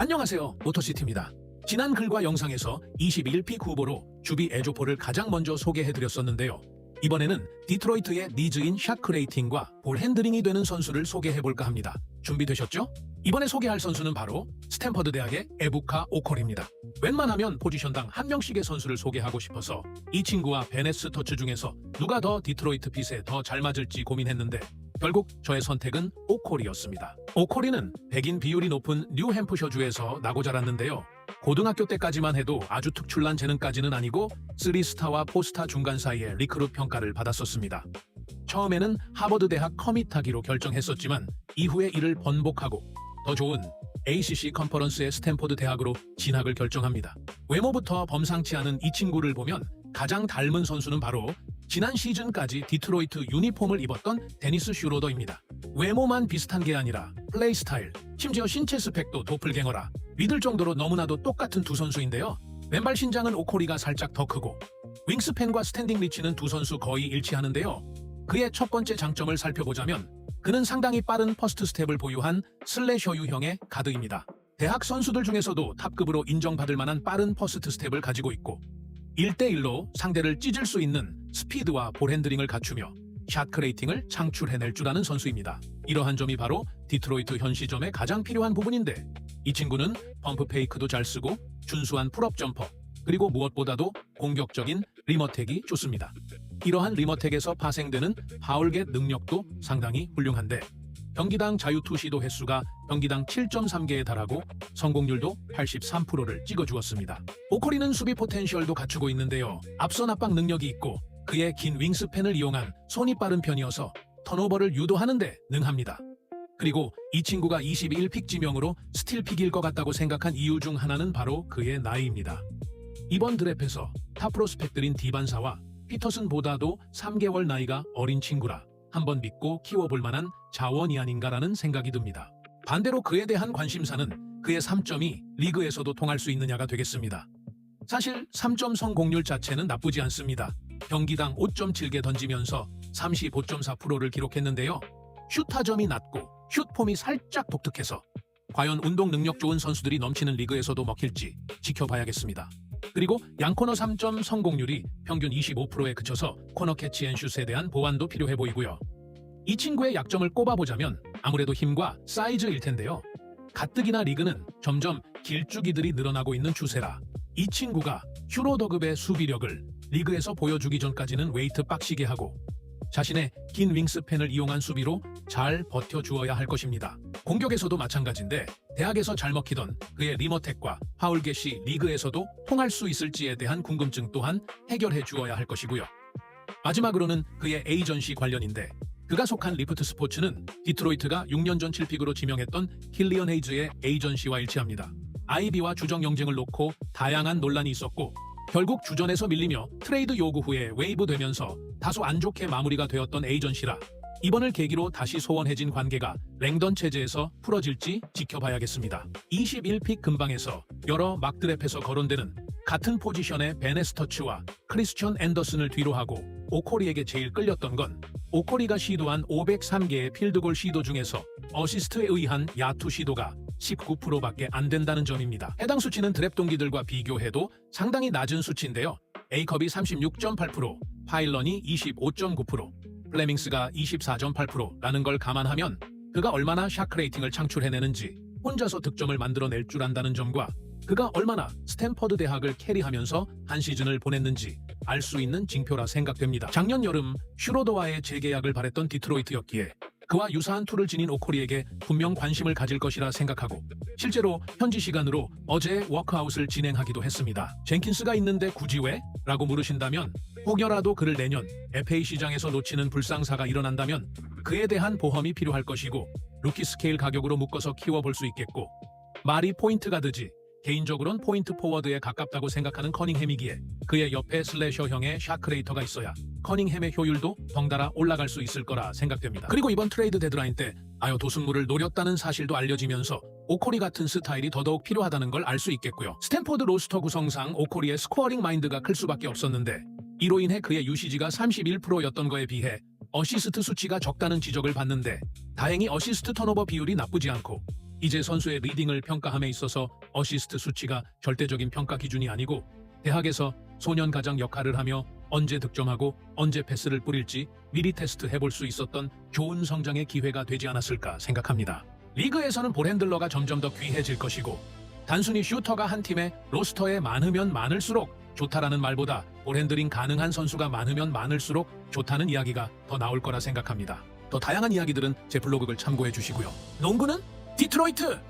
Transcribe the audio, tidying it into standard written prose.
안녕하세요, 모터시티입니다. 지난 글과 영상에서 21픽 후보로 주비 에조포를 가장 먼저 소개해드렸었는데요. 이번에는 디트로이트의 니즈인 샤크 레이팅과 볼 핸들링이 되는 선수를 소개해볼까 합니다. 준비되셨죠? 이번에 소개할 선수는 바로 스탠퍼드 대학의 에부카 오컬입니다. 웬만하면 포지션당 한 명씩의 선수를 소개하고 싶어서 이 친구와 베네스 터츠 중에서 누가 더 디트로이트 핏에 더 잘 맞을지 고민했는데 결국 저의 선택은 오콜이었습니다. 오콜이는 백인 비율이 높은 뉴햄프셔주에서 나고 자랐는데요. 고등학교 때까지만 해도 아주 특출난 재능까지는 아니고 3스타와 4스타 중간 사이에 리크룻 평가를 받았었습니다. 처음에는 하버드 대학 커밋하기로 결정했었지만 이후에 이를 번복하고 더 좋은 ACC 컨퍼런스의 스탠포드 대학으로 진학을 결정합니다. 외모부터 범상치 않은 이 친구를 보면 가장 닮은 선수는 바로 지난 시즌까지 디트로이트 유니폼을 입었던 데니스 슈로더입니다. 외모만 비슷한 게 아니라 플레이 스타일, 심지어 신체 스펙도 도플갱어라 믿을 정도로 너무나도 똑같은 두 선수인데요. 왼발 신장은 오코리가 살짝 더 크고 윙스팬과 스탠딩 리치는 두 선수 거의 일치하는데요. 그의 첫 번째 장점을 살펴보자면 그는 상당히 빠른 퍼스트 스텝을 보유한 슬래셔유형의 가드입니다. 대학 선수들 중에서도 탑급으로 인정받을 만한 빠른 퍼스트 스텝을 가지고 있고 1대1로 상대를 찢을 수 있는 스피드와 볼 핸들링을 갖추며 샷크 레이팅을 창출해낼 줄 아는 선수입니다. 이러한 점이 바로 디트로이트 현 시점에 가장 필요한 부분인데 이 친구는 펌프 페이크도 잘 쓰고 준수한 풀업 점퍼 그리고 무엇보다도 공격적인 리머텍이 좋습니다. 이러한 리머텍에서 파생되는 파울겟 능력도 상당히 훌륭한데 경기당 자유투 시도 횟수가 경기당 7.3개에 달하고 성공률도 83%를 찍어주었습니다. 오코리는 수비 포텐셜도 갖추고 있는데요. 앞선 압박 능력이 있고 그의 긴 윙스팬을 이용한 손이 빠른 편이어서 턴오버를 유도하는 데 능합니다. 그리고 이 친구가 21픽 지명으로 스틸픽일 것 같다고 생각한 이유 중 하나는 바로 그의 나이입니다. 이번 드래프트에서 탑 프로스펙트인 디반사와 피터슨보다도 3개월 나이가 어린 친구라 한번 믿고 키워볼 만한 자원이 아닌가라는 생각이 듭니다. 반대로 그에 대한 관심사는 그의 3점이 리그에서도 통할 수 있느냐가 되겠습니다. 사실 3점 성공률 자체는 나쁘지 않습니다. 경기당 5.7개 던지면서 35.4%를 기록했는데요. 슛 타점이 낮고 슛 폼이 살짝 독특해서 과연 운동 능력 좋은 선수들이 넘치는 리그에서도 먹힐지 지켜봐야겠습니다. 그리고 양코너 3점 성공률이 평균 25%에 그쳐서 코너 캐치 앤 슛에 대한 보완도 필요해 보이고요. 이 친구의 약점을 꼽아보자면 아무래도 힘과 사이즈일 텐데요. 가뜩이나 리그는 점점 길쭉이들이 늘어나고 있는 추세라 이 친구가 슈로더급의 수비력을 리그에서 보여주기 전까지는 웨이트 빡시게 하고 자신의 긴 윙스팬을 이용한 수비로 잘 버텨주어야 할 것입니다. 공격에서도 마찬가지인데 대학에서 잘 먹히던 그의 리머텍과 파울겟이 리그에서도 통할 수 있을지에 대한 궁금증 또한 해결해 주어야 할 것이고요. 마지막으로는 그의 에이전시 관련인데 그가 속한 리프트 스포츠는 디트로이트가 6년 전 7픽으로 지명했던 킬리언 헤이즈의 에이전시와 일치합니다. 아이비와 주정 경쟁을 놓고 다양한 논란이 있었고 결국 주전에서 밀리며 트레이드 요구 후에 웨이브 되면서 다소 안 좋게 마무리가 되었던 에이전시라 이번을 계기로 다시 소원해진 관계가 랭던 체제에서 풀어질지 지켜봐야겠습니다. 21픽 근방에서 여러 막드랩에서 거론되는 같은 포지션의 베네스터츠와 크리스천 앤더슨을 뒤로 하고 오코리에게 제일 끌렸던 건 오코리가 시도한 503개의 필드골 시도 중에서 어시스트에 의한 야투 시도가 19%밖에 안 된다는 점입니다. 해당 수치는 드랩 동기들과 비교해도 상당히 낮은 수치인데요. A컵이 36.8%, 파일런이 25.9%, 플레밍스가 24.8%라는 걸 감안하면 그가 얼마나 샤크 레이팅을 창출해내는지 혼자서 득점을 만들어낼 줄 안다는 점과 그가 얼마나 스탠퍼드 대학을 캐리하면서 한 시즌을 보냈는지 알 수 있는 징표라 생각됩니다. 작년 여름 슈로더와의 재계약을 바랬던 디트로이트였기에 그와 유사한 툴을 지닌 오코리에게 분명 관심을 가질 것이라 생각하고 실제로 현지 시간으로 어제 워크아웃을 진행하기도 했습니다. 젠킨스가 있는데 굳이 왜? 라고 물으신다면 혹여라도 그를 내년 FA 시장에서 놓치는 불상사가 일어난다면 그에 대한 보험이 필요할 것이고 루키 스케일 가격으로 묶어서 키워볼 수 있겠고 말이 포인트 가드지 개인적으론 포인트 포워드에 가깝다고 생각하는 커닝햄이기에 그의 옆에 슬래셔형의 샤크레이터가 있어야 커닝햄의 효율도 덩달아 올라갈 수 있을 거라 생각됩니다. 그리고 이번 트레이드 데드라인 때 아여 도순무를 노렸다는 사실도 알려지면서 오코리 같은 스타일이 더더욱 필요하다는 걸 알 수 있겠고요. 스탠포드 로스터 구성상 오코리의 스코어링 마인드가 클 수밖에 없었는데 이로 인해 그의 유시지가 31%였던 거에 비해 어시스트 수치가 적다는 지적을 받는데 다행히 어시스트 턴오버 비율이 나쁘지 않고 이제 선수의 리딩을 평가함에 있어서 어시스트 수치가 절대적인 평가 기준이 아니고 대학에서 소년 가장 역할을 하며 언제 득점하고 언제 패스를 뿌릴지 미리 테스트해볼 수 있었던 좋은 성장의 기회가 되지 않았을까 생각합니다. 리그에서는 볼핸들러가 점점 더 귀해질 것이고 단순히 슈터가 한 팀의 로스터에 많으면 많을수록 좋다라는 말보다 볼핸들링 가능한 선수가 많으면 많을수록 좋다는 이야기가 더 나올 거라 생각합니다. 더 다양한 이야기들은 제 블로그를 참고해 주시고요. 농구는 디트로이트!